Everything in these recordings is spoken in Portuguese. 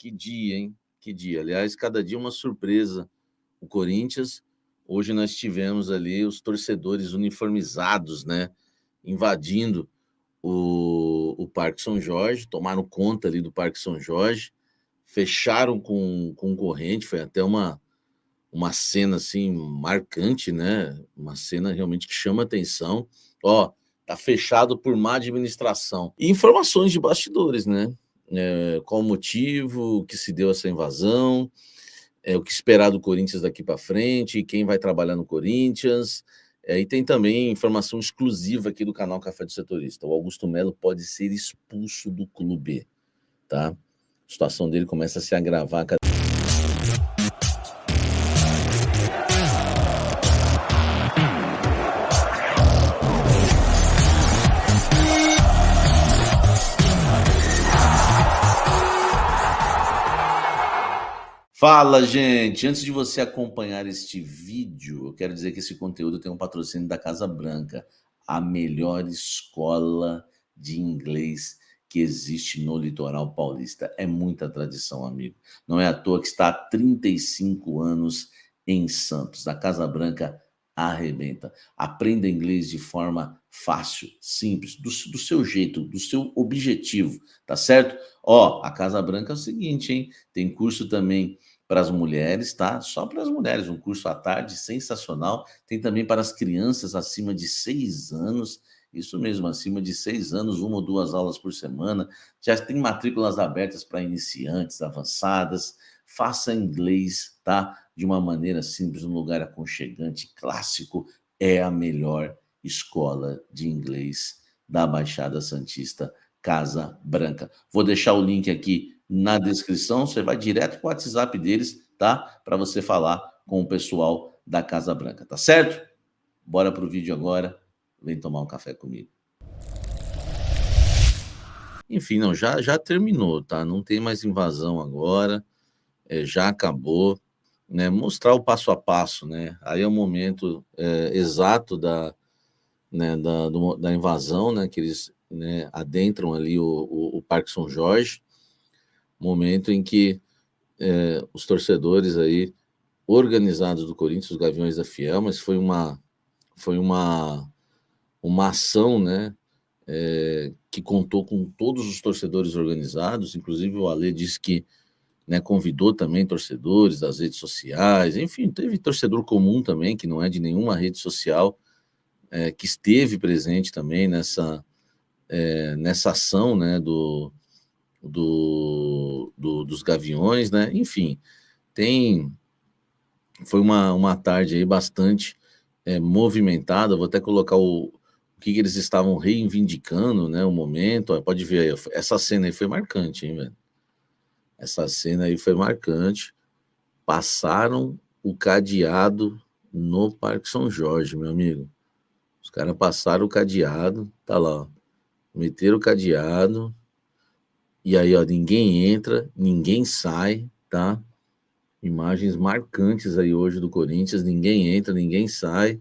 que dia, hein? Que dia. Aliás, cada dia uma surpresa. O Corinthians, hoje nós tivemos ali os torcedores uniformizados, né? Invadindo o Parque São Jorge, tomaram conta ali do Parque São Jorge, fecharam com corrente, foi até uma cena assim marcante, né? Uma cena realmente que chama atenção. Ó, tá fechado por má administração. E informações de bastidores, né? Qual o motivo que se deu essa invasão, o que esperar do Corinthians daqui para frente, quem vai trabalhar no Corinthians. E tem também informação exclusiva aqui do canal Café do Setorista. O Augusto Melo pode ser expulso do clube, tá? A situação dele começa a se agravar. Fala, gente! Antes de você acompanhar este vídeo, eu quero dizer que esse conteúdo tem um patrocínio da Casa Branca, a melhor escola de inglês que existe no litoral paulista. É muita tradição, amigo. Não é à toa que está há 35 anos em Santos. A Casa Branca arrebenta. Aprenda inglês de forma fácil, simples, do seu jeito, do seu objetivo, tá certo? Ó, a Casa Branca é o seguinte, hein? Tem curso também para as mulheres, tá? Só para as mulheres, um curso à tarde sensacional. Tem também para as crianças acima de 6 anos, isso mesmo, acima de 6 anos, 1 ou 2 aulas por semana. Já tem matrículas abertas para iniciantes, avançadas. Faça inglês, tá? De uma maneira simples, num lugar aconchegante, clássico. É a melhor escola de inglês da Baixada Santista, Casa Branca. Vou deixar o link aqui na descrição, você vai direto para o WhatsApp deles, tá? Para você falar com o pessoal da Casa Branca, tá certo? Bora pro vídeo agora, vem tomar um café comigo. Enfim, não, já terminou, tá? Não tem mais invasão agora, já acabou, né? Mostrar o passo a passo, né? Aí é o momento exato da invasão, né? Que eles, né, adentram ali o Parque São Jorge, momento em que os torcedores aí organizados do Corinthians, os Gaviões da Fiel, mas foi uma ação, né, que contou com todos os torcedores organizados, inclusive o Alê disse que, né, convidou também torcedores das redes sociais, enfim, teve torcedor comum também, que não é de nenhuma rede social, que esteve presente também nessa ação, né, dos Gaviões, né? Enfim, foi uma tarde aí bastante movimentada. Vou até colocar o que eles estavam reivindicando, né? O momento, pode ver aí, essa cena aí foi marcante, hein, velho? Essa cena aí foi marcante. Passaram o cadeado no Parque São Jorge, meu amigo. Os caras passaram o cadeado, tá lá, ó. Meteram o cadeado. E aí, ó, ninguém entra, ninguém sai, tá? Imagens marcantes aí hoje do Corinthians, ninguém entra, ninguém sai.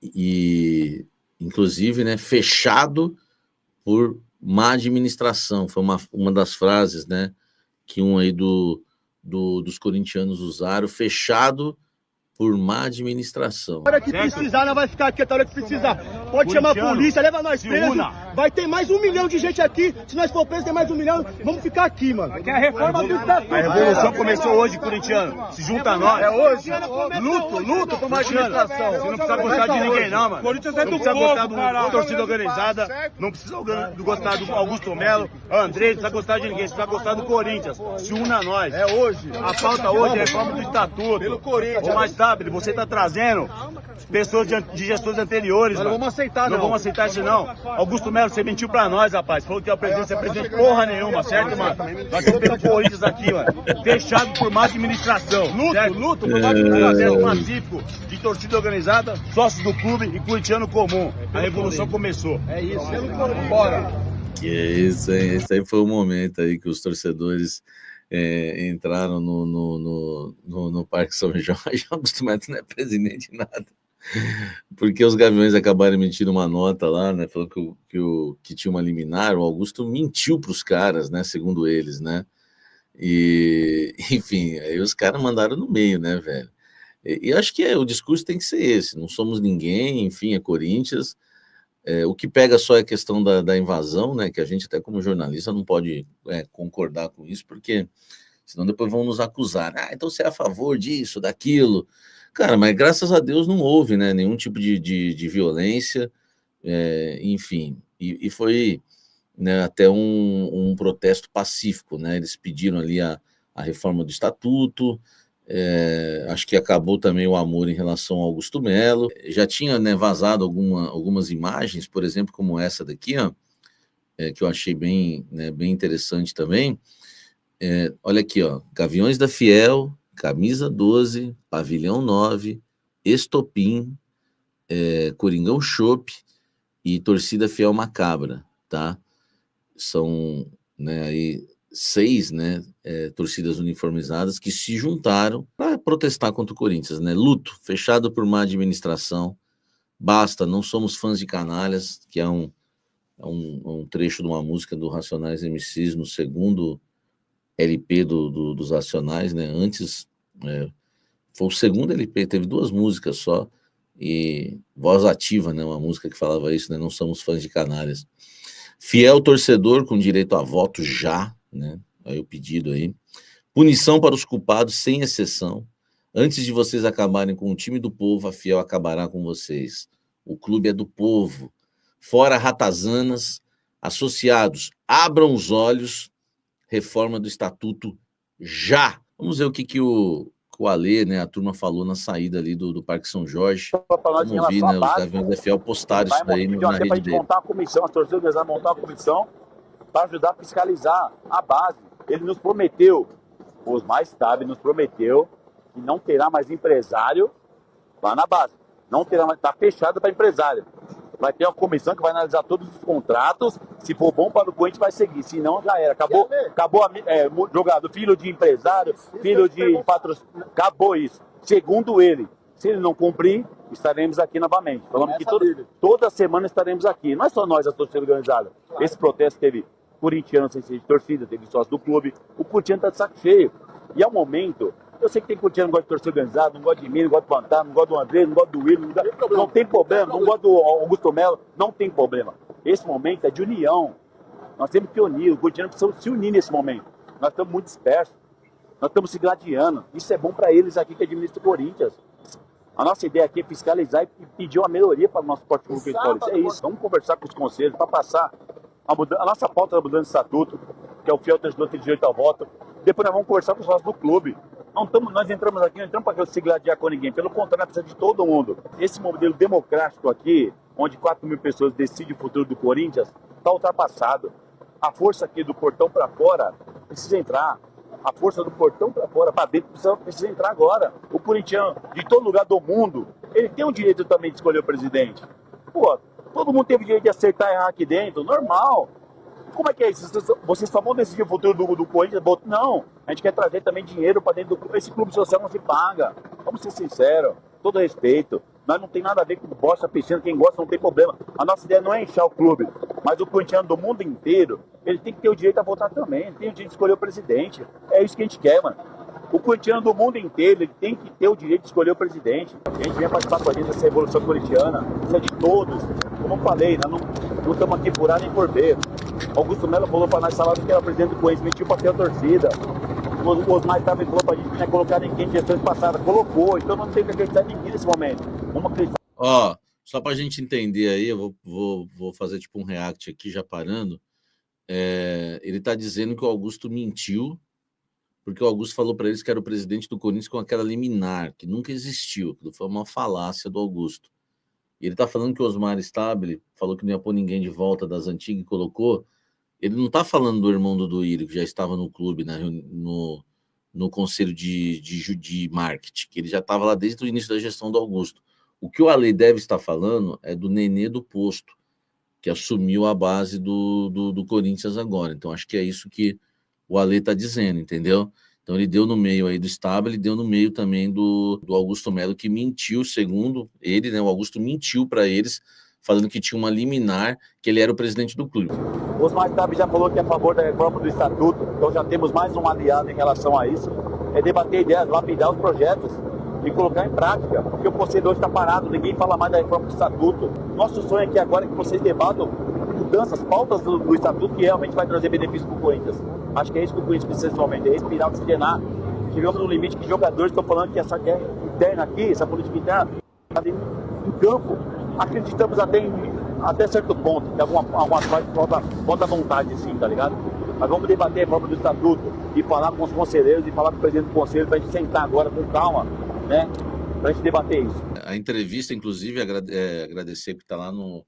E, inclusive, né, fechado por má administração. Foi uma das frases, né, que um aí dos corintianos usaram, fechado por má administração. A hora que precisar, não vai ficar aqui, a hora que precisar. Pode chamar a polícia, leva nós presos. Vai ter mais 1 milhão de gente aqui. Se nós for presos, tem mais 1 milhão. Vamos ficar aqui, mano. Aqui é a reforma do estatuto. A revolução começou hoje, corintiano. Se junta a nós. É hoje. Luto por mais administração. Você não precisa gostar de ninguém, não, mano. Corinthians é do não precisa povo, gostar da torcida organizada. Não precisa gostar do Augusto Melo, André, não precisa gostar de ninguém. Você precisa gostar do Corinthians. Se una a nós. É hoje. A pauta hoje é a reforma do estatuto. Pelo Corinthians. Ou mais tarde, você tá trazendo pessoas de gestores anteriores. Nós não vamos aceitar, não. Não vamos aceitar isso, não. Augusto Melo, você mentiu pra nós, rapaz. Falou que é o presidente, você é presidente porra nenhuma, certo, mano? Nós estamos pelo Corinthians aqui, mano. Fechado por má administração. Luto por má administração. Pacífico, de torcida organizada, sócios do clube e corintiano comum. A revolução começou. É isso. Bora. Que é isso, hein? Esse aí foi o momento aí que os torcedores entraram no Parque São Jorge. Augusto Melo não é presidente de nada. Porque os Gaviões acabaram emitindo uma nota lá, né? Falando que tinha uma liminar. O Augusto mentiu para os caras, né? Segundo eles, né? E, enfim, aí os caras mandaram no meio, né, velho? E acho que o discurso tem que ser esse, não somos ninguém, enfim, é Corinthians. O que pega só é a questão da invasão, né, que a gente até como jornalista não pode concordar com isso, porque senão depois vão nos acusar. Então você é a favor disso, daquilo. Cara, mas graças a Deus não houve, né, nenhum tipo de violência, enfim. E foi, né, até um protesto pacífico, né? Eles pediram ali a reforma do estatuto, acho que acabou também o amor em relação ao Augusto Melo. Já tinha, né, vazado algumas imagens, por exemplo, como essa daqui, ó, que eu achei bem, né, bem interessante também. Olha aqui, ó, Gaviões da Fiel, Camisa 12, Pavilhão 9, Estopim, Coringão Chopp e Torcida Fiel Macabra, tá? São, né, aí 6, né, torcidas uniformizadas que se juntaram para protestar contra o Corinthians, né? Luto, fechado por má administração, basta, não somos fãs de canalhas, que é um trecho de uma música do Racionais MCs no segundo LP dos Racionais, né? Antes, foi o segundo LP, teve 2 músicas só, e Voz Ativa, né, uma música que falava isso, né? Não somos fãs de canalhas. Fiel torcedor com direito a voto já, né? Aí o pedido aí. Punição para os culpados sem exceção. Antes de vocês acabarem com o time do povo, a Fiel acabará com vocês. O clube é do povo. Fora ratazanas, associados, abram os olhos. Reforma do estatuto já. Vamos ver o que o Alê, né, a turma falou na saída ali do Parque São Jorge. Vamos ouvir, né, os Gaviões da Fiel postaram isso daí na rede dele. Montar uma comissão, as torcidas vão montar uma comissão para ajudar a fiscalizar a base. Ele nos prometeu, os mais estáveis nos prometeu que não terá mais empresário lá na base. Não terá mais, está fechado para empresário. Vai ter uma comissão que vai analisar todos os contratos. Se for bom para o Corinthians, vai seguir. Se não, já era. Acabou jogado filho de empresário, filho de patrocínio. Acabou isso. Segundo ele, se ele não cumprir, estaremos aqui novamente. Falamos que toda semana estaremos aqui. Não é só nós, a torcida organizada. Esse protesto teve corintiano, sem ser de torcida, teve sócio do clube. O corintiano está de saco cheio. E é um momento... Eu sei que tem corintiano que gosta de torcida organizada, não gosta de mim, não gosta do Pantano, não gosta do André, não gosta do Willian, não tem problema, não gosta do Augusto Melo, não tem problema. Esse momento é de união. Nós temos que unir, o corintiano precisa se unir nesse momento. Nós estamos muito dispersos, nós estamos se gladiando. Isso é bom para eles aqui que administram o Corinthians. A nossa ideia aqui é fiscalizar e pedir uma melhoria para o nosso esporte público. É isso. Vamos conversar com os conselhos para passar a nossa pauta da mudança de estatuto, que é o fiel torcedor tem direito ao voto. Depois nós vamos conversar com os nossos do clube. Nós entramos aqui, não entramos para se gladiar com ninguém. Pelo contrário, nós precisamos de todo mundo. Esse modelo democrático aqui, onde 4 mil pessoas decidem o futuro do Corinthians, está ultrapassado. A força aqui do portão para fora precisa entrar. A força do portão para fora, para dentro, precisa entrar agora. O corintiano, de todo lugar do mundo, ele tem o direito também de escolher o presidente. Pô, todo mundo teve o direito de acertar e errar aqui dentro, normal. Como é que é isso? Vocês só vão decidir o futuro do Corinthians? Não, a gente quer trazer também dinheiro para dentro do clube. Esse clube social não se paga. Vamos ser sinceros, todo respeito. Nós não tem nada a ver com bosta, piscina, quem gosta não tem problema. A nossa ideia não é inchar o clube, mas o corintiano do mundo inteiro, ele tem que ter o direito a votar também, ele tem o direito de escolher o presidente. É isso que a gente quer, mano. O corintiano do mundo inteiro, ele tem que ter o direito de escolher o presidente. A gente vem participar com a gente dessa revolução corintiana, isso é de todos. Como eu falei, nós não estamos aqui por A nem por B. Augusto Melo falou para nós salário que era presidente do Corinthians, mentiu para ter a torcida. O Osmar estava falou para a gente não ia colocar ninguém de gestões passadas, colocou. Então não tem que acreditar em ninguém nesse momento. Vamos acreditar. Ó, só para a gente entender aí, eu vou fazer tipo um react aqui, já parando. Ele está dizendo que o Augusto mentiu, porque o Augusto falou para eles que era o presidente do Corinthians com aquela liminar, que nunca existiu, que foi uma falácia do Augusto. E ele está falando que o Osmar Stabile falou que não ia pôr ninguém de volta das antigas e colocou. Ele não está falando do irmão do Duílio, que já estava no clube, no conselho de marketing, que ele já estava lá desde o início da gestão do Augusto. O que o Ale deve estar falando é do Nenê do Posto, que assumiu a base do Corinthians agora. Então, acho que é isso que o Ale está dizendo, entendeu? Então, ele deu no meio aí do Stabile, ele deu no meio também do Augusto Melo, que mentiu, segundo ele, né? O Augusto mentiu para eles, falando que tinha uma liminar, que ele era o presidente do clube. Os mais tarde já falou que é a favor da reforma do estatuto, então já temos mais um aliado em relação a isso. É debater ideias, lapidar os projetos e colocar em prática, porque o conselho hoje está parado, ninguém fala mais da reforma do estatuto. Nosso sonho aqui agora é que vocês debatam mudanças, pautas do estatuto que realmente vai trazer benefício para o Corinthians. Acho que é isso que o Corinthians precisa nesse momento, é respirar, oxigenar. Chegamos no limite que jogadores estão falando que essa guerra interna aqui, essa política interna, está em campo. Acreditamos até certo ponto, que algumas partes falta vontade, sim, tá ligado? Mas vamos debater a reforma do estatuto e falar com os conselheiros e falar com o presidente do conselho para a gente sentar agora com calma, né? Para a gente debater isso. A entrevista, inclusive, agradecer que está lá no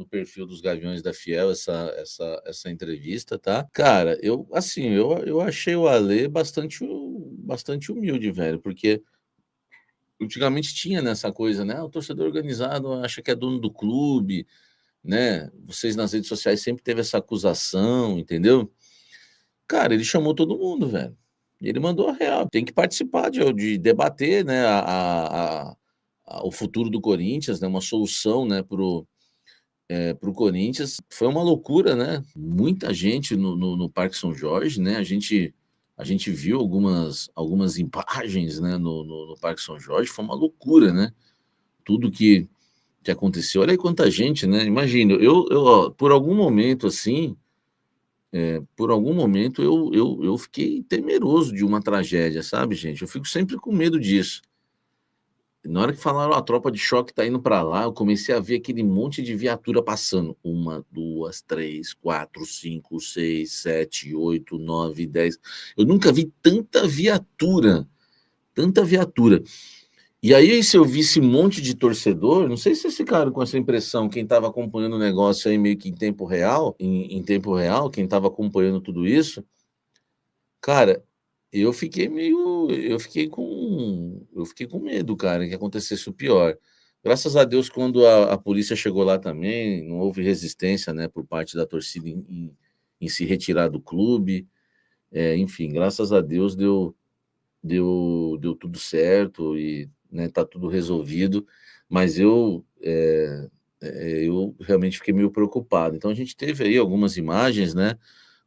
perfil dos Gaviões da Fiel, essa entrevista, tá? Cara, eu achei o Ale bastante humilde, velho, porque antigamente tinha nessa coisa, né? O torcedor organizado acha que é dono do clube, né? Vocês nas redes sociais sempre teve essa acusação, entendeu? Cara, ele chamou todo mundo, velho. Ele mandou a real. Tem que participar de debater, né, o futuro do Corinthians, né, uma solução, né, pro Corinthians. Foi uma loucura, né? Muita gente no Parque São Jorge, né? A gente viu algumas imagens, né, no Parque São Jorge. Foi uma loucura, né? Tudo que aconteceu. Olha aí quanta gente, né? Imagina, eu por algum momento assim, eu fiquei temeroso de uma tragédia, sabe, gente? Eu fico sempre com medo disso. Na hora que falaram, a tropa de choque tá indo para lá, eu comecei a ver aquele monte de viatura passando. 1, 2, 3, 4, 5, 6, 7, 8, 9, 10. Eu nunca vi tanta viatura. E aí, se eu vi esse monte de torcedor, não sei se vocês ficaram com essa impressão, quem estava acompanhando o negócio aí meio que em tempo real, quem estava acompanhando tudo isso, cara, eu fiquei com medo, cara, que acontecesse o pior. Graças a Deus, quando a polícia chegou lá também, não houve resistência, né, por parte da torcida em se retirar do clube. Enfim, graças a Deus deu tudo certo e, né, tá tudo resolvido, mas eu realmente fiquei meio preocupado. Então a gente teve aí algumas imagens, né,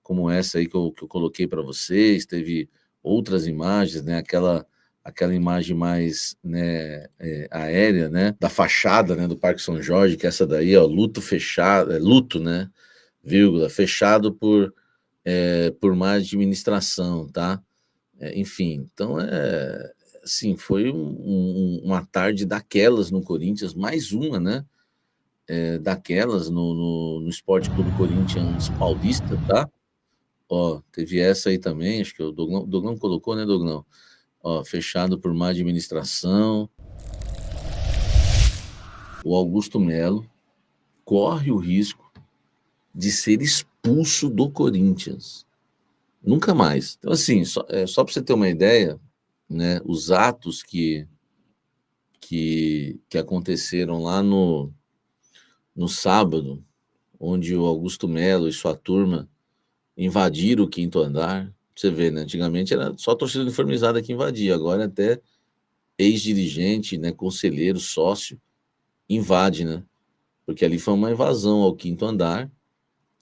como essa aí que eu coloquei para vocês, teve outras imagens, né, aquela imagem mais, né, aérea, né, da fachada, né, do Parque São Jorge, que é essa daí, ó, luto fechado, luto, né, vírgula, fechado por má administração, tá? Enfim, então assim, foi uma tarde daquelas no Corinthians, mais uma, né? Daquelas no Esporte Clube Corinthians Paulista, tá? Ó, teve essa aí também, acho que o Doglão colocou, né, Doglão? Ó, fechado por má administração. O Augusto Melo corre o risco de ser expulso do Corinthians. Nunca mais. Então, assim, só para você ter uma ideia, né, os atos que aconteceram lá no sábado, onde o Augusto Melo e sua turma invadiram o 5º andar. Você vê, né, antigamente era só a torcida uniformizada que invadia, agora até ex-dirigente, né, conselheiro, sócio, invade, né, porque ali foi uma invasão ao 5º andar.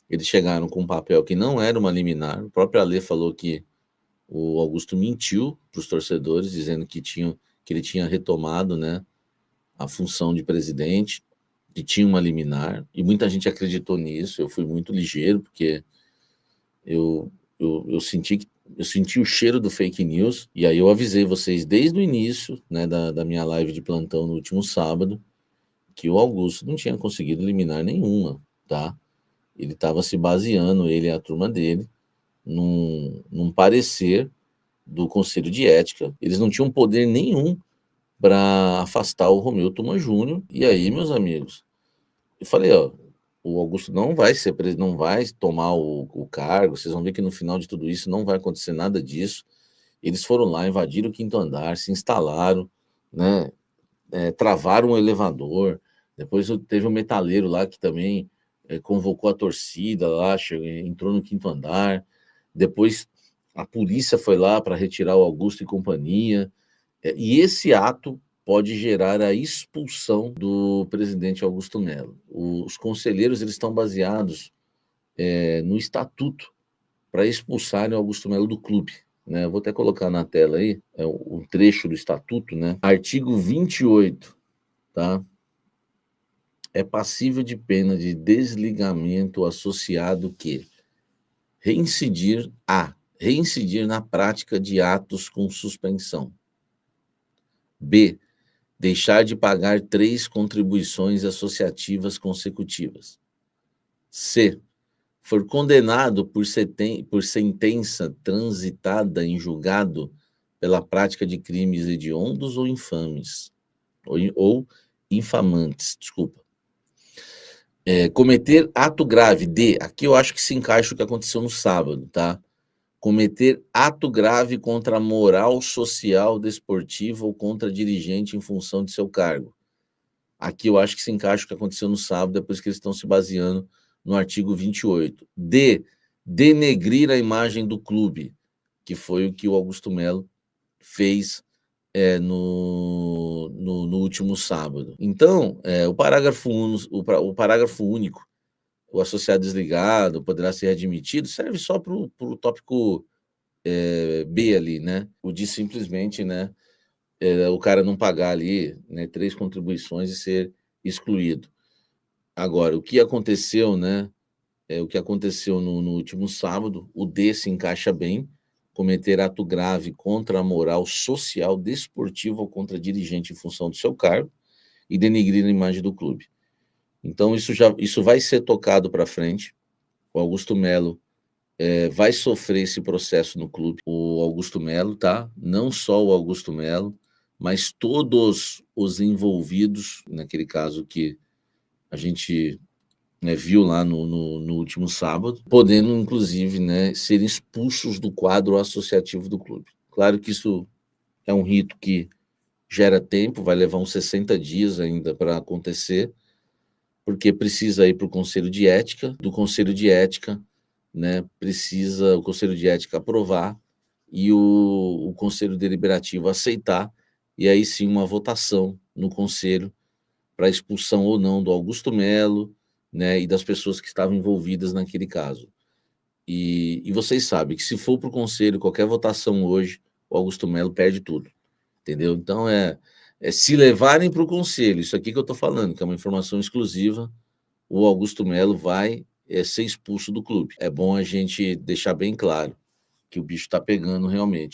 Eles chegaram com um papel que não era uma liminar. O próprio Alê falou que o Augusto mentiu para os torcedores, dizendo que ele tinha retomado, né, a função de presidente, que tinha uma liminar, e muita gente acreditou nisso. Eu fui muito ligeiro, porque eu senti o cheiro do fake news, e aí eu avisei vocês desde o início, né, da minha live de plantão no último sábado, que o Augusto não tinha conseguido liminar nenhuma, tá? Ele estava se baseando, ele e a turma dele, num parecer do Conselho de Ética. Eles não tinham poder nenhum para afastar o Romeu Tuma Júnior. E aí, meus amigos, eu falei, ó, o Augusto não vai não vai tomar o cargo, vocês vão ver que no final de tudo isso não vai acontecer nada disso. Eles foram lá, invadiram o 5º andar, se instalaram, né, travaram o elevador. Depois teve um metaleiro lá que também convocou a torcida lá, entrou no 5º andar. Depois a polícia foi lá para retirar o Augusto e companhia. E esse ato pode gerar a expulsão do presidente Augusto Melo. Os conselheiros eles estão baseados no estatuto para expulsarem o Augusto Melo do clube. Né? Eu vou até colocar na tela aí um trecho do estatuto, né? Artigo 28, tá? É passível de pena de desligamento associado que reincidir na prática de atos com suspensão. B, deixar de pagar 3 contribuições associativas consecutivas. C, for condenado por sentença transitada em julgado pela prática de crimes hediondos ou infames, ou infamantes, desculpa. Cometer ato grave, D, aqui eu acho que se encaixa o que aconteceu no sábado, tá? Cometer ato grave contra a moral social desportiva ou contra dirigente em função de seu cargo. Aqui eu acho que se encaixa o que aconteceu no sábado, depois que eles estão se baseando no artigo 28. D, denegrir a imagem do clube, que foi o que o Augusto Melo fez no último sábado. Então, o parágrafo único, o associado desligado poderá ser admitido, serve só para o tópico B ali, né? O de simplesmente, né, o cara não pagar ali, né, 3 contribuições e ser excluído. Agora, o que aconteceu, né? O que aconteceu no último sábado, o D se encaixa bem, cometer ato grave contra a moral social, desportiva ou contra dirigente em função do seu cargo e denegrir a imagem do clube. Então, isso vai ser tocado para frente. O Augusto Melo vai sofrer esse processo no clube. O Augusto Melo, tá? Não só o Augusto Melo, mas todos os envolvidos, naquele caso que a gente viu lá no último sábado, podendo, inclusive, né, ser expulsos do quadro associativo do clube. Claro que isso é um rito que gera tempo, vai levar uns 60 dias ainda para acontecer, porque precisa ir para o Conselho de Ética, do Conselho de Ética, né, precisa o Conselho de Ética aprovar e o Conselho Deliberativo aceitar, e aí sim uma votação no Conselho para expulsão ou não do Augusto Melo, né, e das pessoas que estavam envolvidas naquele caso. E vocês sabem que se for para o Conselho, qualquer votação hoje, o Augusto Melo perde tudo, entendeu? Então, se levarem para o Conselho, isso aqui que eu estou falando, que é uma informação exclusiva, o Augusto Melo vai ser expulso do clube. É bom a gente deixar bem claro que o bicho está pegando realmente.